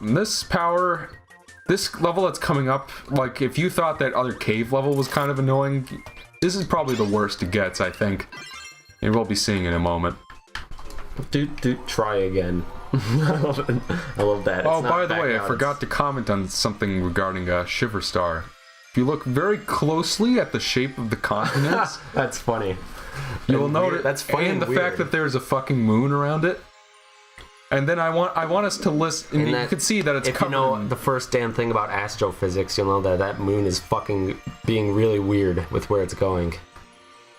this level that's coming up, like, if you thought that other cave level was kind of annoying, this is probably the worst it gets, I think. And we'll be seeing in a moment. Try again. I love that. Oh, by the way, I forgot to comment on something regarding Shiver Star. If you look very closely at the shape of the continents... That's funny. You will notice... That's funny and the weird. fact that there's a fucking moon around it. And then I want us to list... And you can see that it's if you know the first damn thing about astrophysics, you'll know that moon is fucking being really weird with where it's going.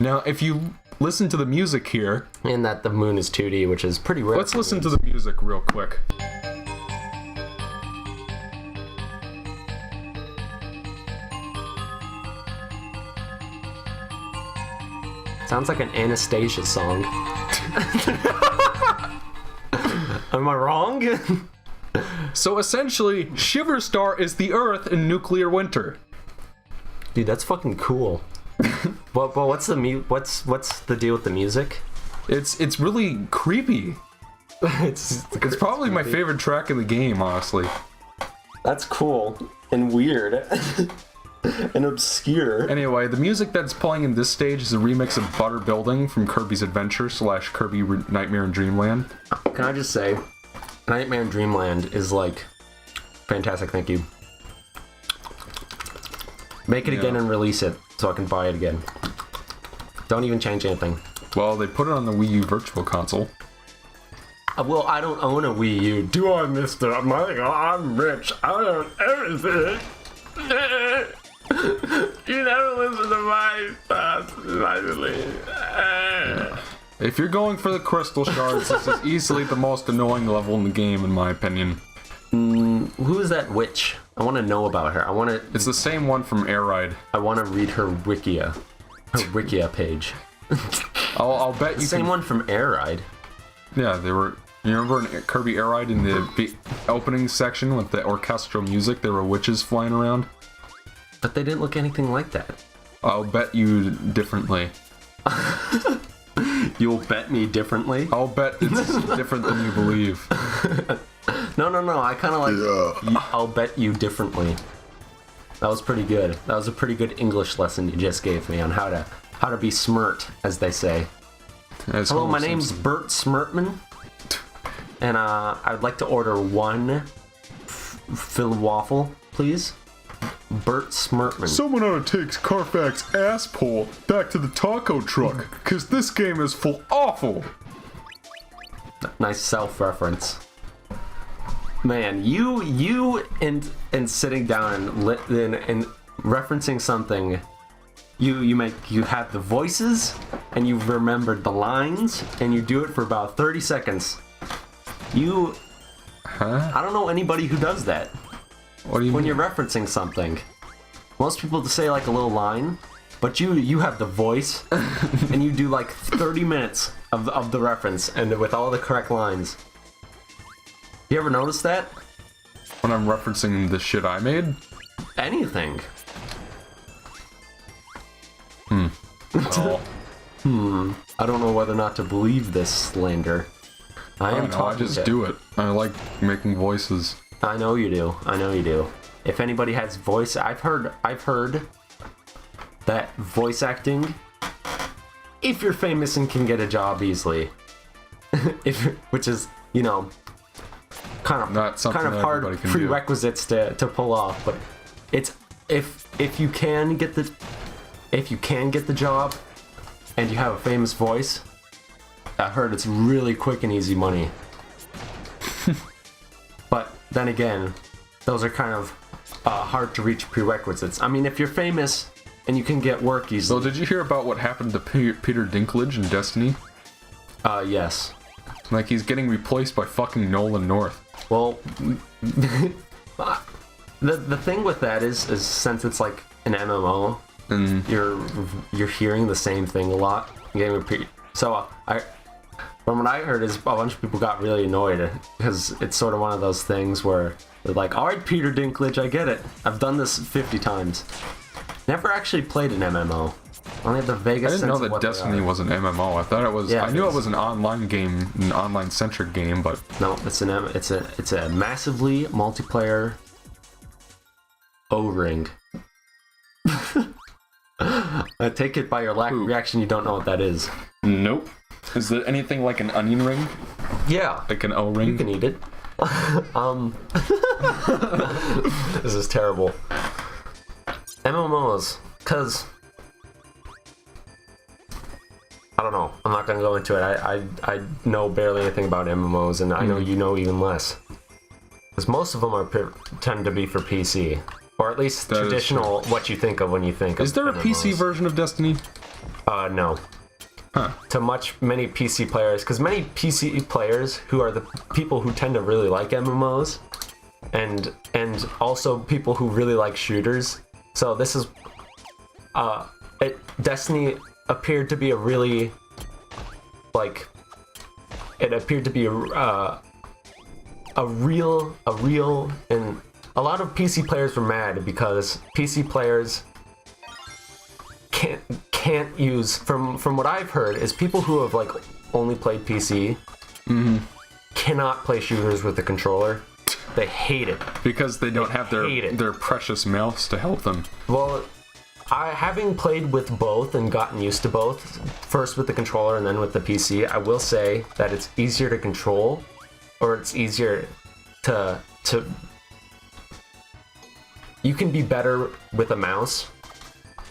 Now, if you listen to the music here... And that the moon is 2D, which is pretty rare. Let's listen to the music real quick. Sounds like an Anastasia song. Am I wrong? So essentially, Shiver Star is the Earth in nuclear winter. Dude, that's fucking cool. But what's the deal with the music? It's really creepy. It's probably my favorite track in the game, honestly. That's cool and weird. And obscure. Anyway, the music that's playing in this stage is a remix of Butter Building from Kirby's Adventure / Kirby Nightmare in Dreamland. Can I just say, Nightmare in Dreamland is like fantastic. Thank you. Make it again and release it so I can buy it again. Don't even change anything. Well, they put it on the Wii U Virtual Console. Well, I don't own a Wii U. Do I, Mister? I'm rich. I own everything. You never listen to my thoughts, If you're going for the crystal shards, this is easily the most annoying level in the game, in my opinion. Who is that witch? I want to know about her. It's the same one from Air Ride. I want to read her Wikia. Her Wikia page. I'll bet you. Same one from Air Ride. Yeah, they were. You remember in Kirby Air Ride in the opening section with the orchestral music? There were witches flying around. But they didn't look anything like that. I'll bet you differently. You'll bet me differently? I'll bet it's different than you believe. No. I kind of like... I'll bet you differently. That was pretty good. That was a pretty good English lesson you just gave me on how to be smirt, as they say. Hello, my name's Bert Smirtman. And I'd like to order one Phil waffle, please. Bert Smirtman. Someone ought to take Carfax ass pole back to the taco truck, because this game is full awful. Nice self-reference. Man, you and sitting down and referencing something, you have the voices and you've remembered the lines and you do it for about 30 seconds. I don't know anybody who does that. What do you when mean? You're referencing something. Most people just say like a little line, but you have the voice and you do like 30 minutes of the reference and with all the correct lines. You ever notice that? When I'm referencing the shit I made? Anything. Well, I don't know whether or not to believe this slander. I just do it. I like making voices. I know you do. If anybody has voice, I've heard that voice acting, if you're famous and can get a job easily, which is, you know, kind of hard prerequisites to pull off, but it's if you can get the job and you have a famous voice, I heard it's really quick and easy money. But then again, those are kind of hard to reach prerequisites. I mean, if you're famous and you can get work easily. So did you hear about what happened to Peter Dinklage in Destiny? Yes. Like, he's getting replaced by fucking Nolan North. Well, the thing with that is since it's like an MMO, and you're hearing the same thing a lot. So from what I heard is a bunch of people got really annoyed because it's sort of one of those things where they're like, all right, Peter Dinklage, I get it. I've done this 50 times. Never actually played an MMO. only have the vaguest I didn't sense know of that what they Destiny are. was an MMO. I thought it was. Yeah, I knew it was an online game, an online-centric game, but no, it's a massively multiplayer O-ring. I take it by your lack of reaction, you don't know what that is. Nope. Is there anything like an onion ring? Yeah. Like an O-ring? You can eat it. This is terrible. MMOs, because I don't know. I'm not gonna go into it. I know barely anything about MMOs, and I know you know even less. Because most of them tend to be for PC, or at least that traditional. What you think of when you think of. Is there a MMOs. PC version of Destiny? No. Huh. To many PC players, because many PC players who are the people who tend to really like MMOs, and also people who really like shooters. So this is, Destiny appeared to be a really, like, it appeared to be a real, and a lot of PC players were mad because PC players can't use, from what I've heard, is people who have like only played PC cannot play shooters with the controller. They hate it because they don't have their precious mouse to help them. Well, having played with both and gotten used to both, first with the controller and then with the PC, I will say that it's easier to control, or it's easier to you can be better with a mouse.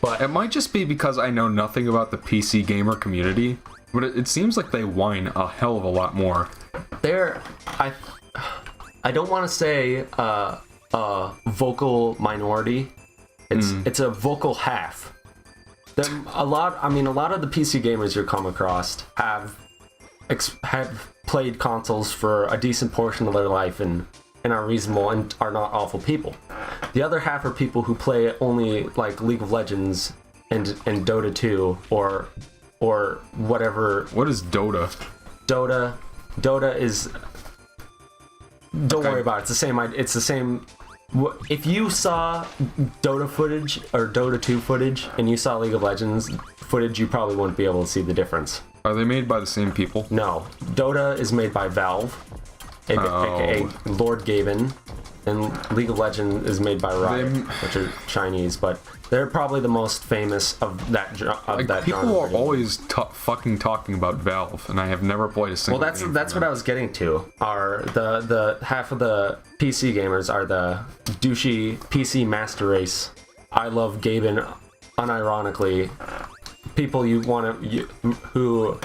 But it might just be because I know nothing about the PC gamer community, but it seems like they whine a hell of a lot more. I don't want to say vocal minority. It's a vocal half. A lot of the PC gamers you come across have played consoles for a decent portion of their life and are reasonable and are not awful people. The other half are people who play only like League of Legends and Dota 2 or whatever. What is Dota? Dota is. Don't worry about it. It's the same. If you saw Dota footage or Dota 2 footage and you saw League of Legends footage, you probably wouldn't be able to see the difference. Are they made by the same people? No. Dota is made by Valve, aka Lord Gaben, and League of Legends is made by Riot, which are Chinese, but they're probably the most famous of that genre. People are always fucking talking about Valve, and I have never played a single. Well, that's what I was getting to. Are the half of the PC gamers are the douchey PC master race. I love Gaben, unironically. People who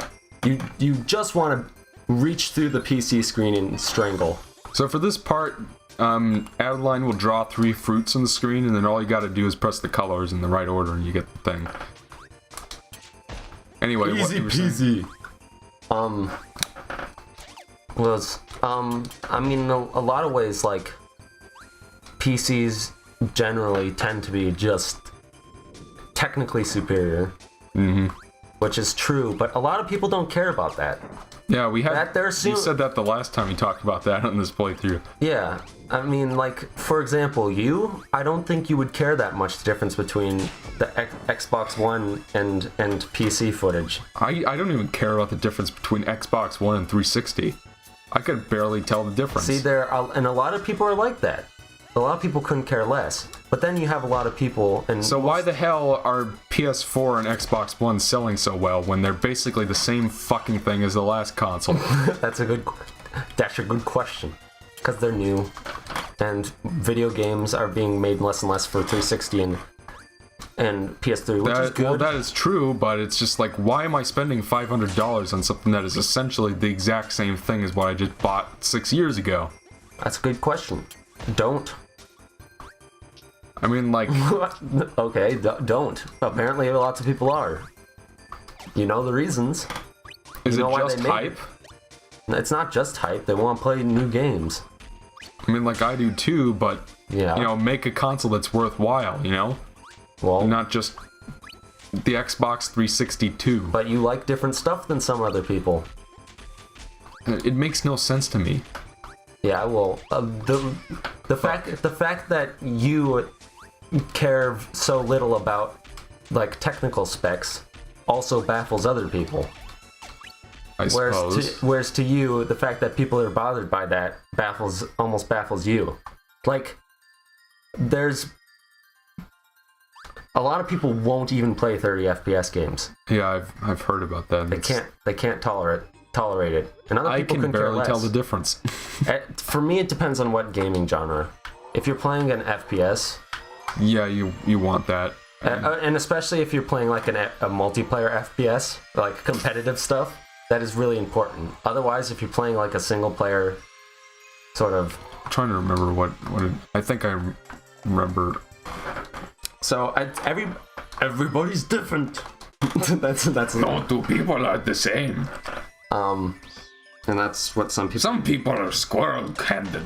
you just want to reach through the PC screen and strangle. So for this part, Adeline will draw 3 fruits on the screen, and then all you gotta do is press the colors in the right order, and you get the thing. Anyway, easy peasy. In a lot of ways, like, PCs generally tend to be just technically superior. Which is true, but a lot of people don't care about that. Yeah, you said that the last time you talked about that on this playthrough. Yeah, I mean, like, for example, I don't think you would care that much the difference between the Xbox One and PC footage. I don't even care about the difference between Xbox One and 360. I could barely tell the difference. See, and a lot of people are like that. A lot of people couldn't care less. But then you have a lot of people, and so why the hell are PS4 and Xbox One selling so well when they're basically the same fucking thing as the last console? That's a good question. Because they're new, and video games are being made less and less for 360 and PS3, which is good. Well, that is true, but it's just like, why am I spending $500 on something that is essentially the exact same thing as what I just bought 6 years ago? That's a good question. Don't. I mean, like... Okay, don't. Apparently lots of people are. You know the reasons. Is it just hype? It's not just hype. They want to play new games. I mean, like, I do too, but... Yeah. Make a console that's worthwhile, Well... Not just the Xbox 360 too. But you like different stuff than some other people. It makes no sense to me. Yeah, well, the fact that you care so little about, like, technical specs also baffles other people. I suppose. Whereas to you, the fact that people are bothered by that almost baffles you. Like, there's a lot of people won't even play 30 FPS games. Yeah, I've heard about that. They can't tolerate it. And other people can barely tell the difference. For me, it depends on what gaming genre. If you're playing an FPS, yeah, you want that. And especially if you're playing like a multiplayer FPS, like competitive stuff, that is really important. Otherwise, if you're playing like a single player sort of... I'm trying to remember what I think I remember. So everybody's different. that's no two people are the same. And that's what some people... Some people are squirrel-handed.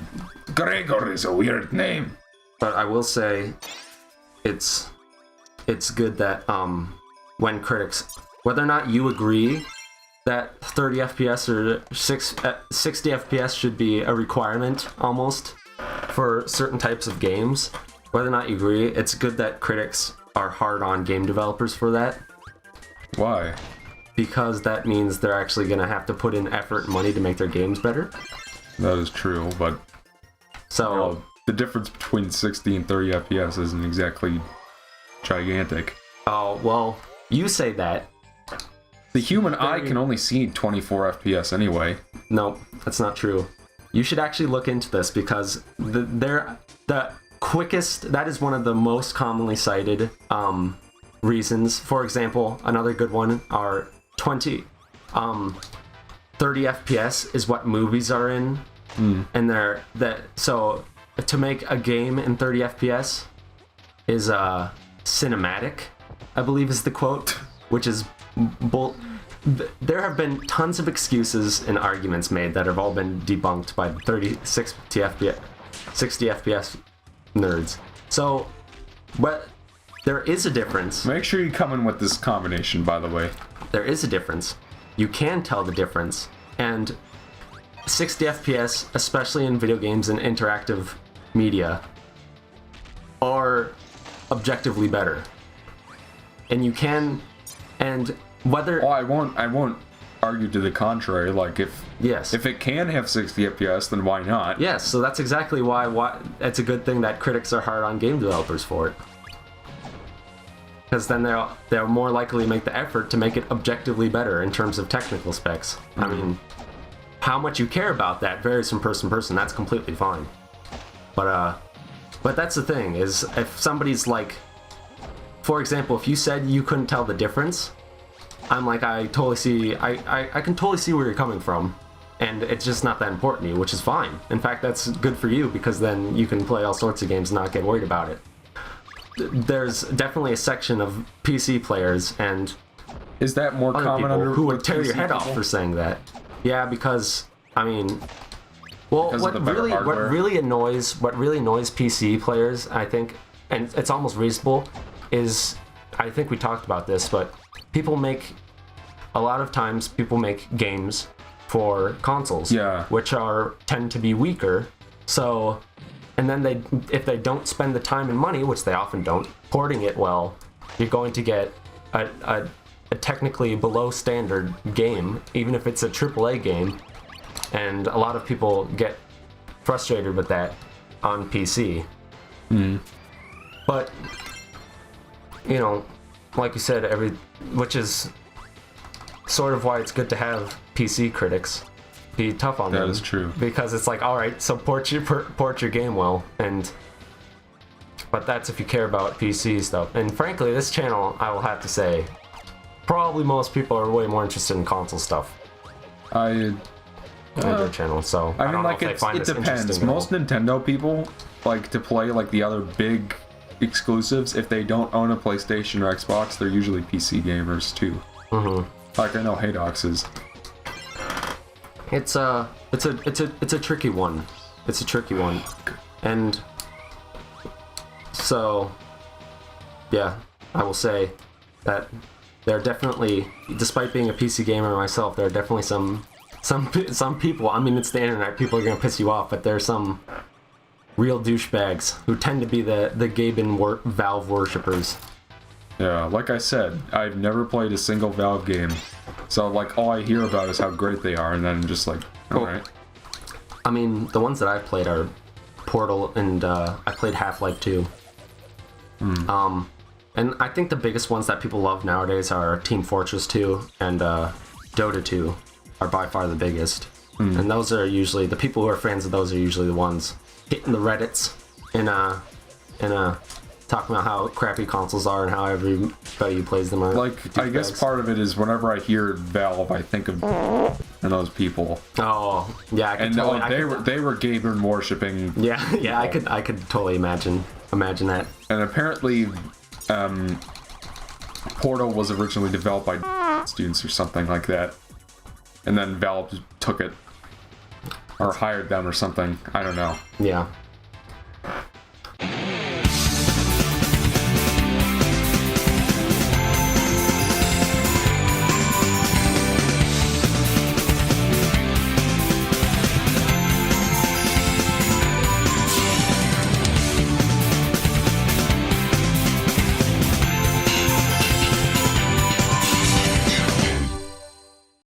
Gregor is a weird name. But I will say, it's good that when critics, whether or not you agree that 30 FPS or 60 FPS should be a requirement almost for certain types of games, whether or not you agree, it's good that critics are hard on game developers for that. Why? Because that means they're actually going to have to put in effort and money to make their games better. That is true, but so the difference between 60 and 30 FPS isn't exactly gigantic. Oh, well, you say that. The human eye can only see 24 FPS anyway. No, that's not true. You should actually look into this because the quickest, that is one of the most commonly cited reasons. For example, another good one are 30 FPS is what movies are in. And so to make a game in 30 FPS is cinematic, I believe is the quote, which is there have been tons of excuses and arguments made that have all been debunked by 60 FPS nerds. So, but there is a difference. Make sure you come in with this combination, by the way. There is a difference. You can tell the difference. And 60 FPS, especially in video games and interactive media, are objectively better. And you can, and whether... Oh, I won't argue to the contrary. Like, if it can have 60 FPS, then why not? Yes, so that's exactly why it's a good thing that critics are hard on game developers for it. Because then they're more likely to make the effort to make it objectively better in terms of technical specs. I mean, how much you care about that varies from person to person. That's completely fine. But that's the thing, is if somebody's like... For example, if you said you couldn't tell the difference, I'm like, I totally see... I can totally see where you're coming from. And it's just not that important to you, which is fine. In fact, that's good for you, because then you can play all sorts of games and not get worried about it. There's definitely a section of PC players and is that more other common people who would tear PC your head off for saying that. Yeah, because I mean, well, what really annoys PC players, I think, and it's almost reasonable, is I think we talked about this, but a lot of times people make games for consoles, which tend to be weaker, so. And then if they don't spend the time and money, which they often don't, porting it well, you're going to get a technically below standard game, even if it's a AAA game. And a lot of people get frustrated with that on PC. But, you know, like you said, which is sort of why it's good to have PC critics be tough on them. That is true. Because it's like, all right, so port your game well, but that's if you care about PC stuff. And frankly, this channel, I will have to say, probably most people are way more interested in console stuff. Their channel, so I don't know if they find this depends. Most Nintendo people like to play like the other big exclusives. If they don't own a PlayStation or Xbox, they're usually PC gamers too. Like I know Haydox is. It's a tricky one. It's a tricky one. And so yeah, I will say that there are definitely, despite being a PC gamer myself, there are definitely some people, I mean, it's the internet, people are gonna piss you off, but there are some real douchebags who tend to be the Gaben Valve worshippers. Yeah, like I said, I've never played a single Valve game. So, like, all I hear about is how great they are, and then I'm just like, alright. I mean, the ones that I've played are Portal, and I played Half-Life 2. And I think the biggest ones that people love nowadays are Team Fortress 2 and Dota 2 are by far the biggest. And those are usually, the people who are fans of those are usually the ones hitting the Reddits and talking about how crappy consoles are and how everybody who plays them are like, I guess part of it is whenever I hear Valve, I think of and those people. Oh, yeah, they were gamer worshipping. Yeah, I could totally imagine that. And apparently, Portal was originally developed by students or something like that, and then Valve took it or hired them or something. I don't know. Yeah.